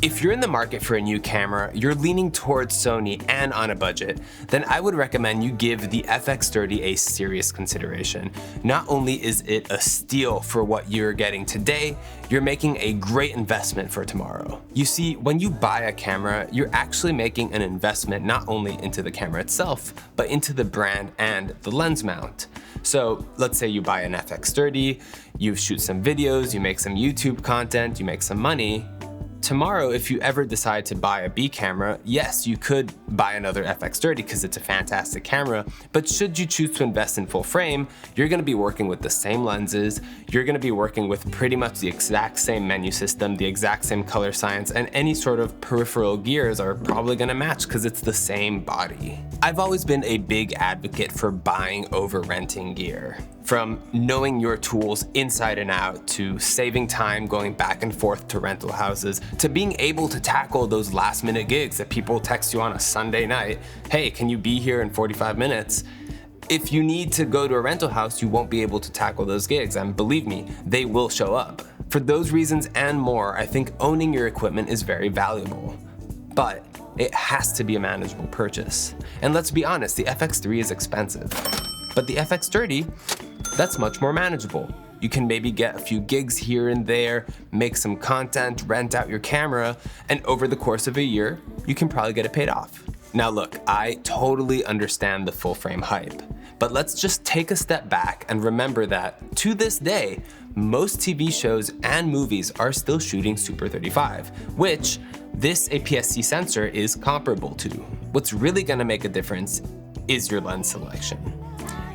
If you're in the market for a new camera, you're leaning towards Sony and on a budget, then I would recommend you give the FX30 a serious consideration. Not only is it a steal for what you're getting today, you're making a great investment for tomorrow. You see, when you buy a camera, you're actually making an investment not only into the camera itself, but into the brand and the lens mount. So let's say you buy an FX30, you shoot some videos, you make some YouTube content, you make some money. Tomorrow, if you ever decide to buy a B camera, yes, you could buy another FX30 because it's a fantastic camera, but should you choose to invest in full frame, you're gonna be working with the same lenses, you're gonna be working with pretty much the exact same menu system, the exact same color science, and any sort of peripheral gears are probably gonna match because it's the same body. I've always been a big advocate for buying over renting gear. From knowing your tools inside and out, to saving time going back and forth to rental houses, to being able to tackle those last minute gigs that people text you on a Sunday night, hey, can you be here in 45 minutes? If you need to go to a rental house, you won't be able to tackle those gigs, and believe me, they will show up. For those reasons and more, I think owning your equipment is very valuable. But it has to be a manageable purchase. And let's be honest, the FX3 is expensive. But the FX30, that's much more manageable. You can maybe get a few gigs here and there, make some content, rent out your camera, and over the course of a year, you can probably get it paid off. Now look, I totally understand the full frame hype, but let's just take a step back and remember that to this day, most TV shows and movies are still shooting Super 35, which this APS-C sensor is comparable to. What's really gonna make a difference is your lens selection.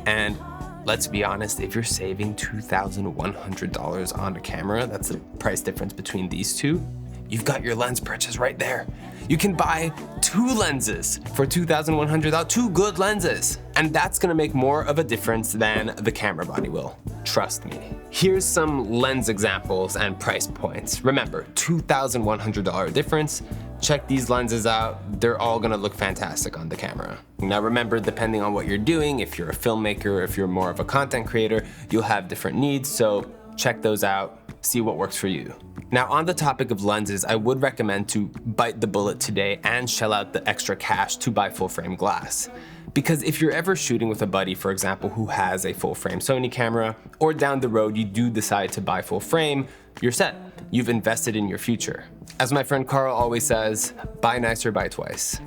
And let's be honest, if you're saving $2,100 on a camera, that's the price difference between these two, you've got your lens purchase right there. You can buy 2 lenses for $2,100, 2 good lenses. And that's gonna make more of a difference than the camera body will, trust me. Here's some lens examples and price points. Remember, $2,100 difference. Check these lenses out, they're all gonna look fantastic on the camera. Now remember, depending on what you're doing, if you're a filmmaker, if you're more of a content creator, you'll have different needs, so check those out, see what works for you. Now on the topic of lenses, I would recommend to bite the bullet today and shell out the extra cash to buy full frame glass. Because if you're ever shooting with a buddy, for example, who has a full frame Sony camera, or down the road you do decide to buy full frame, you're set. You've invested in your future. As my friend Carl always says, buy nicer, buy twice.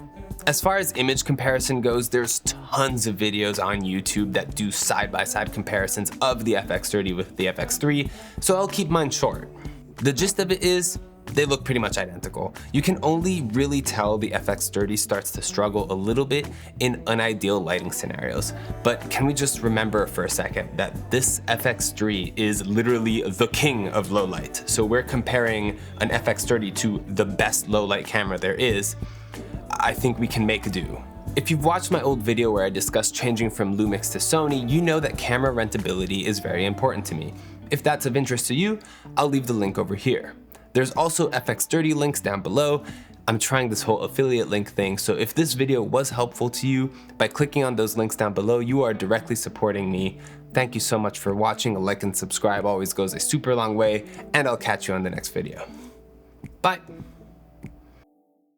As far as image comparison goes, there's tons of videos on YouTube that do side-by-side comparisons of the FX30 with the FX3, so I'll keep mine short. The gist of it is, they look pretty much identical. You can only really tell the FX30 starts to struggle a little bit in unideal lighting scenarios. But can we just remember for a second that this FX3 is literally the king of low light. So we're comparing an FX30 to the best low light camera there is. I think we can make do. If you've watched my old video where I discussed changing from Lumix to Sony, you know that camera rentability is very important to me. If that's of interest to you, I'll leave the link over here. There's also FX30 links down below. I'm trying this whole affiliate link thing, so if this video was helpful to you, by clicking on those links down below, you are directly supporting me. Thank you so much for watching. A like and subscribe always goes a super long way, and I'll catch you on the next video. Bye.